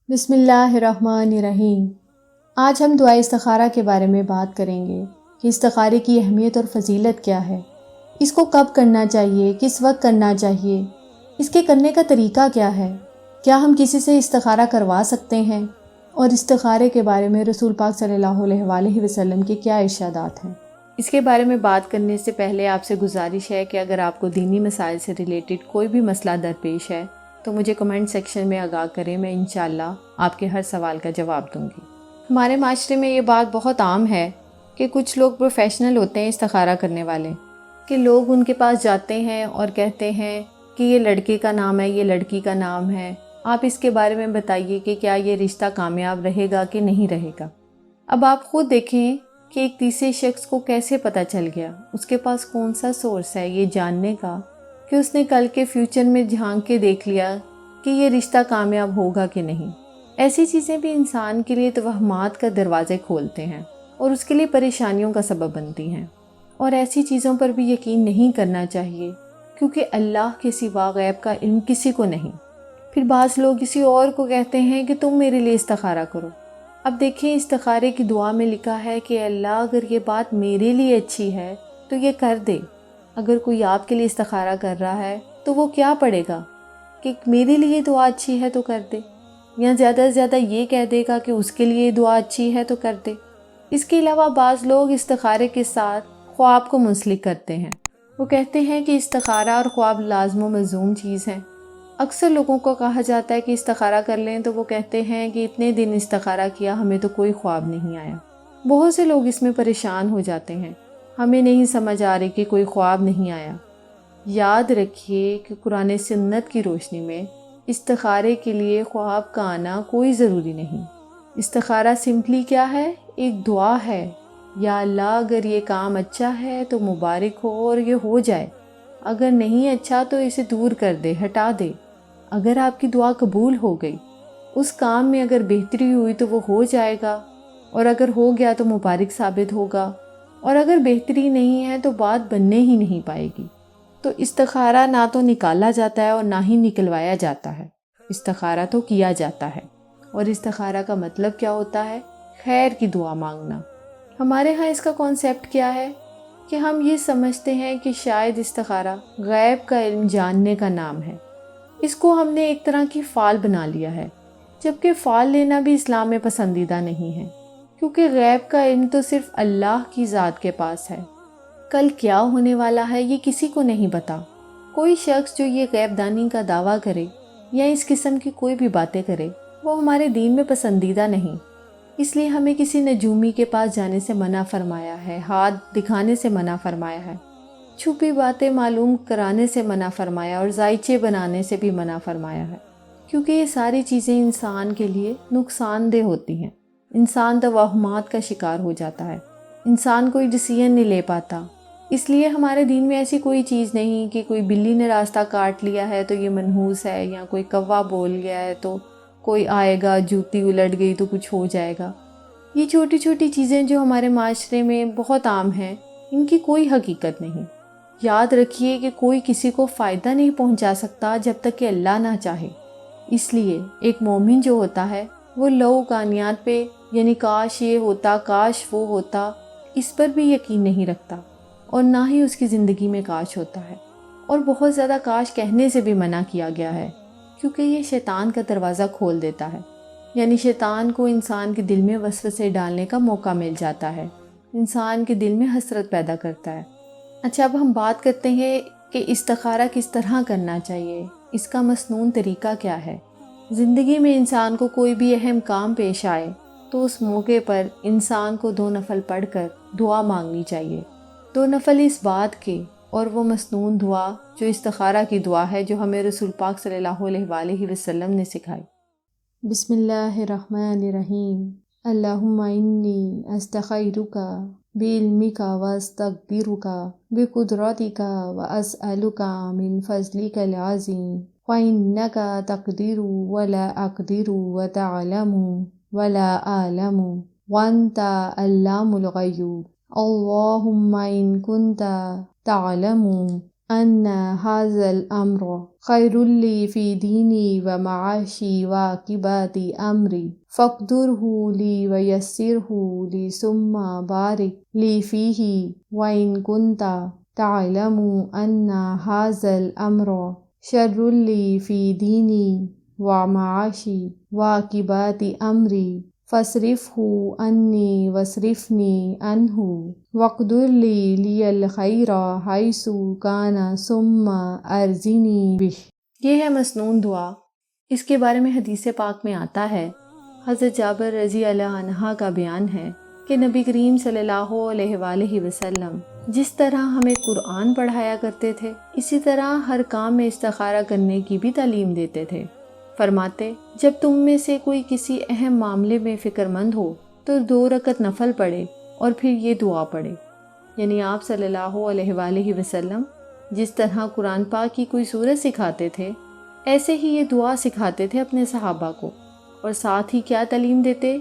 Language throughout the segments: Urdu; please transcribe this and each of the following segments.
بسم اللہ الرحمن الرحیم۔ آج ہم دعائے استخارہ کے بارے میں بات کریں گے کہ استخارے کی اہمیت اور فضیلت کیا ہے، اس کو کب کرنا چاہیے، کس وقت کرنا چاہیے، اس کے کرنے کا طریقہ کیا ہے، کیا ہم کسی سے استخارہ کروا سکتے ہیں، اور استخارے کے بارے میں رسول پاک صلی اللہ علیہ وآلہ وسلم کے کیا ارشادات ہیں۔ اس کے بارے میں بات کرنے سے پہلے آپ سے گزارش ہے کہ اگر آپ کو دینی مسائل سے ریلیٹڈ کوئی بھی مسئلہ درپیش ہے تو مجھے کمنٹ سیکشن میں آگاہ کریں، میں انشاءاللہ آپ کے ہر سوال کا جواب دوں گی۔ ہمارے معاشرے میں یہ بات بہت عام ہے کہ کچھ لوگ پروفیشنل ہوتے ہیں استخارہ کرنے والے، کہ لوگ ان کے پاس جاتے ہیں اور کہتے ہیں کہ یہ لڑکے کا نام ہے، یہ لڑکی کا نام ہے، آپ اس کے بارے میں بتائیے کہ کیا یہ رشتہ کامیاب رہے گا کہ نہیں رہے گا۔ اب آپ خود دیکھیں کہ ایک تیسرے شخص کو کیسے پتہ چل گیا، اس کے پاس کون سا سورس ہے یہ جاننے کا کہ اس نے کل کے فیوچر میں جھانک کے دیکھ لیا کہ یہ رشتہ کامیاب ہوگا کہ نہیں۔ ایسی چیزیں بھی انسان کے لیے توہمات کا دروازے کھولتے ہیں اور اس کے لیے پریشانیوں کا سبب بنتی ہیں، اور ایسی چیزوں پر بھی یقین نہیں کرنا چاہیے کیونکہ اللہ کے سوا غیب کا علم کسی کو نہیں۔ پھر بعض لوگ کسی اور کو کہتے ہیں کہ تم میرے لیے استخارہ کرو۔ اب دیکھیں، استخارے کی دعا میں لکھا ہے کہ اللہ اگر یہ بات میرے لیے اچھی ہے تو یہ کر دے۔ اگر کوئی آپ کے لیے استخارہ کر رہا ہے تو وہ کیا پڑھے گا کہ میرے لیے دعا اچھی ہے تو کر دے، یا زیادہ سے زیادہ یہ کہہ دے گا کہ اس کے لیے دعا اچھی ہے تو کر دے۔ اس کے علاوہ بعض لوگ استخارے کے ساتھ خواب کو منسلک کرتے ہیں۔ وہ کہتے ہیں کہ استخارہ اور خواب لازم و ملزوم چیز ہیں۔ اکثر لوگوں کو کہا جاتا ہے کہ استخارہ کر لیں تو وہ کہتے ہیں کہ اتنے دن استخارہ کیا، ہمیں تو کوئی خواب نہیں آیا۔ بہت سے لوگ اس میں پریشان ہو جاتے ہیں، ہمیں نہیں سمجھ آ رہی کہ کوئی خواب نہیں آیا۔ یاد رکھیے کہ قرآن سنت کی روشنی میں استخارے کے لیے خواب کا آنا کوئی ضروری نہیں۔ استخارہ سمپلی کیا ہے؟ ایک دعا ہے، یا اللہ اگر یہ کام اچھا ہے تو مبارک ہو اور یہ ہو جائے، اگر نہیں اچھا تو اسے دور کر دے، ہٹا دے۔ اگر آپ کی دعا قبول ہو گئی، اس کام میں اگر بہتری ہوئی تو وہ ہو جائے گا، اور اگر ہو گیا تو مبارک ثابت ہوگا، اور اگر بہتری نہیں ہے تو بات بننے ہی نہیں پائے گی۔ تو استخارہ نہ تو نکالا جاتا ہے اور نہ ہی نکلوایا جاتا ہے، استخارہ تو کیا جاتا ہے۔ اور استخارہ کا مطلب کیا ہوتا ہے؟ خیر کی دعا مانگنا۔ ہمارے ہاں اس کا کانسیپٹ کیا ہے کہ ہم یہ سمجھتے ہیں کہ شاید استخارہ غیب کا علم جاننے کا نام ہے۔ اس کو ہم نے ایک طرح کی فال بنا لیا ہے، جبکہ فال لینا بھی اسلام میں پسندیدہ نہیں ہے، کیونکہ غیب کا علم تو صرف اللہ کی ذات کے پاس ہے۔ کل کیا ہونے والا ہے یہ کسی کو نہیں پتا۔ کوئی شخص جو یہ غیب دانی کا دعویٰ کرے یا اس قسم کی کوئی بھی باتیں کرے، وہ ہمارے دین میں پسندیدہ نہیں۔ اس لیے ہمیں کسی نجومی کے پاس جانے سے منع فرمایا ہے، ہاتھ دکھانے سے منع فرمایا ہے، چھپی باتیں معلوم کرانے سے منع فرمایا، اور ذائچے بنانے سے بھی منع فرمایا ہے، کیونکہ یہ ساری چیزیں انسان کے لیے نقصان دہ ہوتی ہیں۔ انسان توہمات کا شکار ہو جاتا ہے، انسان کوئی ڈیسیژن نہیں لے پاتا۔ اس لیے ہمارے دین میں ایسی کوئی چیز نہیں کہ کوئی بلی نے راستہ کاٹ لیا ہے تو یہ منحوس ہے، یا کوئی کوا بول گیا ہے تو کوئی آئے گا، جوتی الٹ گئی تو کچھ ہو جائے گا۔ یہ چھوٹی چھوٹی چیزیں جو ہمارے معاشرے میں بہت عام ہیں، ان کی کوئی حقیقت نہیں۔ یاد رکھیے کہ کوئی کسی کو فائدہ نہیں پہنچا سکتا جب تک کہ اللہ نہ چاہے۔ اس لیے ایک مومن جو ہوتا ہے وہ لوکانیات پہ، یعنی کاش یہ ہوتا، کاش وہ ہوتا، اس پر بھی یقین نہیں رکھتا، اور نہ ہی اس کی زندگی میں کاش ہوتا ہے۔ اور بہت زیادہ کاش کہنے سے بھی منع کیا گیا ہے، کیونکہ یہ شیطان کا دروازہ کھول دیتا ہے، یعنی شیطان کو انسان کے دل میں وسوسے ڈالنے کا موقع مل جاتا ہے، انسان کے دل میں حسرت پیدا کرتا ہے۔ اچھا، اب ہم بات کرتے ہیں کہ استخارہ کس طرح کرنا چاہیے، اس کا مسنون طریقہ کیا ہے۔ زندگی میں انسان کو کوئی بھی اہم کام پیش آئے تو اس موقع پر انسان کو 2 نفل پڑھ کر دعا مانگنی چاہیے۔ 2 نفل اس بات کے، اور وہ مسنون دعا جو استخارہ کی دعا ہے، جو ہمیں رسول پاک صلی اللہ علیہ وآلہ وسلم نے سکھائی۔ بسم اللہ الرحمن الرحیم۔ اللہم انی استخیرک بعلمک واستقدرک بقدرتک واسألک من فضلک العظیم فإنک تقدر ولا اقدر وتعلم ولا أعلم وانت علام الغیوب۔ اللہم ان کنت تعلم أن هذا الأمر خير لي في ديني ومعاشي وعاقبة أمري فاقدره لي ويسره لي ثم بارك لي فيه وإن كنت تعلم أن هذا الأمر شر لي في ديني ومعاشي وعاقبة أمري فاصرفه عني واصرفني عنه واقدر لي الخير حيث كان ثم ارزني به۔ یہ ہے مسنون دعا۔ اس کے بارے میں حدیث پاک میں آتا ہے، حضرت جابر رضی اللہ عنہ کا بیان ہے کہ نبی کریم صلی اللہ علیہ وآلہ وسلم جس طرح ہمیں قرآن پڑھایا کرتے تھے، اسی طرح ہر کام میں استخارہ کرنے کی بھی تعلیم دیتے تھے۔ فرماتے، جب تم میں سے کوئی کسی اہم معاملے میں فکر مند ہو تو 2 رکعت نفل پڑھے اور پھر یہ دعا پڑھے۔ یعنی آپ صلی اللہ علیہ وآلہ وسلم جس طرح قرآن پاک کی کوئی سورت سکھاتے تھے، ایسے ہی یہ دعا سکھاتے تھے اپنے صحابہ کو، اور ساتھ ہی کیا تعلیم دیتے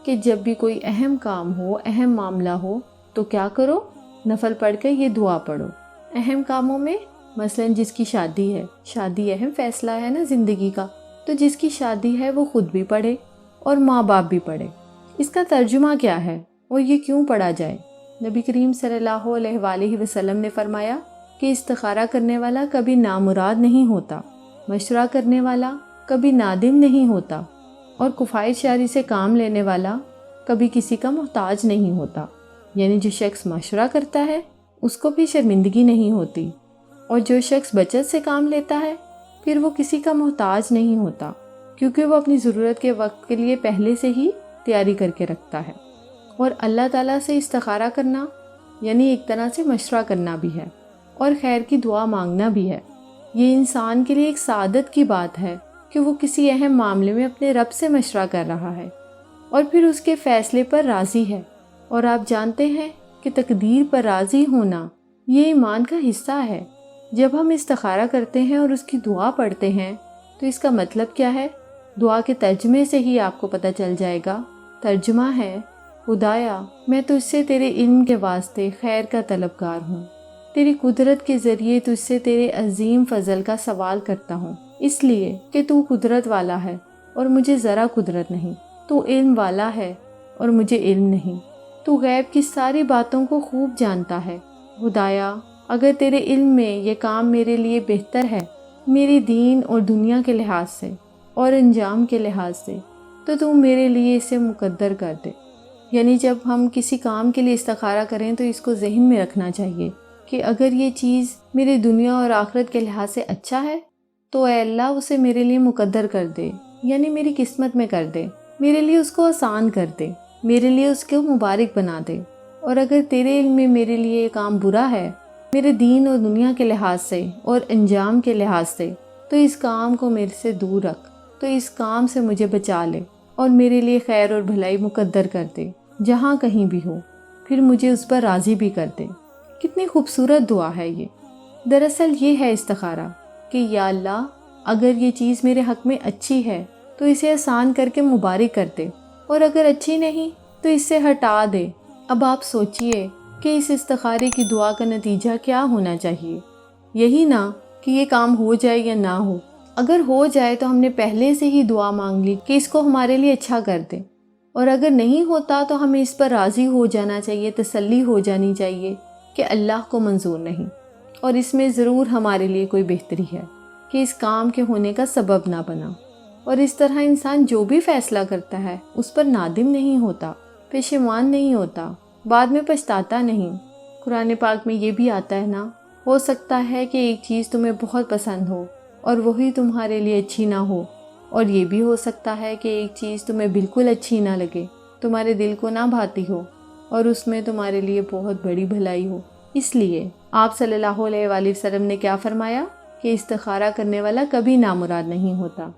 کہ جب بھی کوئی اہم کام ہو، اہم معاملہ ہو تو کیا کرو؟ نفل پڑھ کے یہ دعا پڑھو۔ اہم کاموں میں مثلا جس کی شادی ہے، شادی اہم فیصلہ ہے نا زندگی کا، تو جس کی شادی ہے وہ خود بھی پڑھے اور ماں باپ بھی پڑھے۔ اس کا ترجمہ کیا ہے اور یہ کیوں پڑھا جائے؟ نبی کریم صلی اللہ علیہ وآلہ وسلم نے فرمایا کہ استخارہ کرنے والا کبھی نامراد نہیں ہوتا، مشورہ کرنے والا کبھی نادم نہیں ہوتا، اور کفایت شاری سے کام لینے والا کبھی کسی کا محتاج نہیں ہوتا۔ یعنی جو شخص مشورہ کرتا ہے اس کو بھی شرمندگی نہیں ہوتی، اور جو شخص بچت سے کام لیتا ہے پھر وہ کسی کا محتاج نہیں ہوتا، کیونکہ وہ اپنی ضرورت کے وقت کے لیے پہلے سے ہی تیاری کر کے رکھتا ہے۔ اور اللہ تعالیٰ سے استخارہ کرنا یعنی ایک طرح سے مشورہ کرنا بھی ہے اور خیر کی دعا مانگنا بھی ہے۔ یہ انسان کے لیے ایک سعادت کی بات ہے کہ وہ کسی اہم معاملے میں اپنے رب سے مشورہ کر رہا ہے اور پھر اس کے فیصلے پر راضی ہے۔ اور آپ جانتے ہیں کہ تقدیر پر راضی ہونا یہ ایمان کا حصہ ہے۔ جب ہم استخارہ کرتے ہیں اور اس کی دعا پڑھتے ہیں تو اس کا مطلب کیا ہے؟ دعا کے ترجمے سے ہی آپ کو پتہ چل جائے گا۔ ترجمہ ہے، خدایا میں تجھ سے تیرے علم کے واسطے خیر کا طلبگار ہوں، تیری قدرت کے ذریعے تجھ سے تیرے عظیم فضل کا سوال کرتا ہوں، اس لیے کہ تو قدرت والا ہے اور مجھے ذرا قدرت نہیں، تو علم والا ہے اور مجھے علم نہیں، تو غیب کی ساری باتوں کو خوب جانتا ہے۔ خدایا اگر تیرے علم میں یہ کام میرے لیے بہتر ہے، میری دین اور دنیا کے لحاظ سے اور انجام کے لحاظ سے، تو میرے لیے اسے مقدر کر دے۔ یعنی جب ہم کسی کام کے لیے استخارہ کریں تو اس کو ذہن میں رکھنا چاہیے کہ اگر یہ چیز میری دنیا اور آخرت کے لحاظ سے اچھا ہے تو اے اللہ اسے میرے لیے مقدر کر دے، یعنی میری قسمت میں کر دے، میرے لیے اس کو آسان کر دے، میرے لیے اس کو مبارک بنا دے۔ اور اگر تیرے علم میں میرے لیے یہ کام برا ہے، میرے دین اور دنیا کے لحاظ سے اور انجام کے لحاظ سے، تو اس کام کو میرے سے دور رکھ، تو اس کام سے مجھے بچا لے اور میرے لیے خیر اور بھلائی مقدر کر دے جہاں کہیں بھی ہو، پھر مجھے اس پر راضی بھی کر دے۔ کتنی خوبصورت دعا ہے یہ۔ دراصل یہ ہے استخارہ کہ یا اللہ اگر یہ چیز میرے حق میں اچھی ہے تو اسے آسان کر کے مبارک کر دے، اور اگر اچھی نہیں تو اس سے ہٹا دے۔ اب آپ سوچئے کہ اس استخارے کی دعا کا نتیجہ کیا ہونا چاہیے؟ یہی نا کہ یہ کام ہو جائے یا نہ ہو۔ اگر ہو جائے تو ہم نے پہلے سے ہی دعا مانگ لی کہ اس کو ہمارے لیے اچھا کر دے، اور اگر نہیں ہوتا تو ہمیں اس پر راضی ہو جانا چاہیے، تسلی ہو جانی چاہیے کہ اللہ کو منظور نہیں، اور اس میں ضرور ہمارے لیے کوئی بہتری ہے کہ اس کام کے ہونے کا سبب نہ بنا۔ اور اس طرح انسان جو بھی فیصلہ کرتا ہے اس پر نادم نہیں ہوتا، پشیمان نہیں ہوتا، بعد میں پچھتاتا نہیں۔ قرآن پاک میں یہ بھی آتا ہے نا، ہو سکتا ہے کہ ایک چیز تمہیں بہت پسند ہو اور وہی تمہارے لیے اچھی نہ ہو، اور یہ بھی ہو سکتا ہے کہ ایک چیز تمہیں بالکل اچھی نہ لگے، تمہارے دل کو نہ بھاتی ہو، اور اس میں تمہارے لیے بہت بڑی بھلائی ہو۔ اس لیے آپ صلی اللہ علیہ وآلہ وسلم نے کیا فرمایا کہ استخارہ کرنے والا کبھی نامراد نہیں ہوتا۔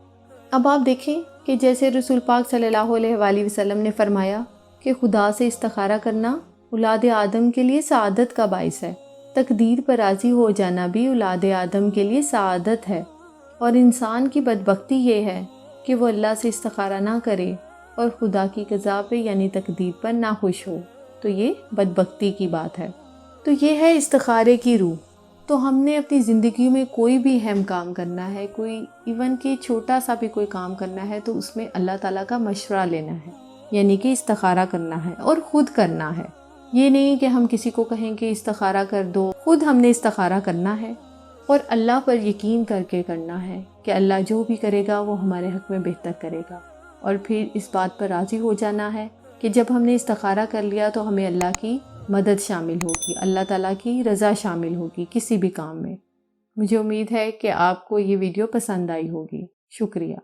اب آپ دیکھیں کہ جیسے رسول پاک صلی اللہ علیہ وآلہ وسلم نے فرمایا کہ خدا سے استخارہ کرنا اولاد آدم کے لیے سعادت کا باعث ہے، تقدیر پر راضی ہو جانا بھی اولاد آدم کے لیے سعادت ہے، اور انسان کی بدبختی یہ ہے کہ وہ اللہ سے استخارہ نہ کرے اور خدا کی قضا پہ یعنی تقدیر پر نہ خوش ہو، تو یہ بدبختی کی بات ہے۔ تو یہ ہے استخارے کی روح۔ تو ہم نے اپنی زندگی میں کوئی بھی اہم کام کرنا ہے، کوئی ایون کہ چھوٹا سا بھی کوئی کام کرنا ہے، تو اس میں اللہ تعالیٰ کا مشورہ لینا ہے، یعنی کہ استخارہ کرنا ہے اور خود کرنا ہے۔ یہ نہیں کہ ہم کسی کو کہیں کہ استخارہ کر دو، خود ہم نے استخارہ کرنا ہے اور اللہ پر یقین کر کے کرنا ہے کہ اللہ جو بھی کرے گا وہ ہمارے حق میں بہتر کرے گا، اور پھر اس بات پر راضی ہو جانا ہے کہ جب ہم نے استخارہ کر لیا تو ہمیں اللہ کی مدد شامل ہوگی، اللہ تعالیٰ کی رضا شامل ہوگی کسی بھی کام میں۔ مجھے امید ہے کہ آپ کو یہ ویڈیو پسند آئی ہوگی۔ شکریہ۔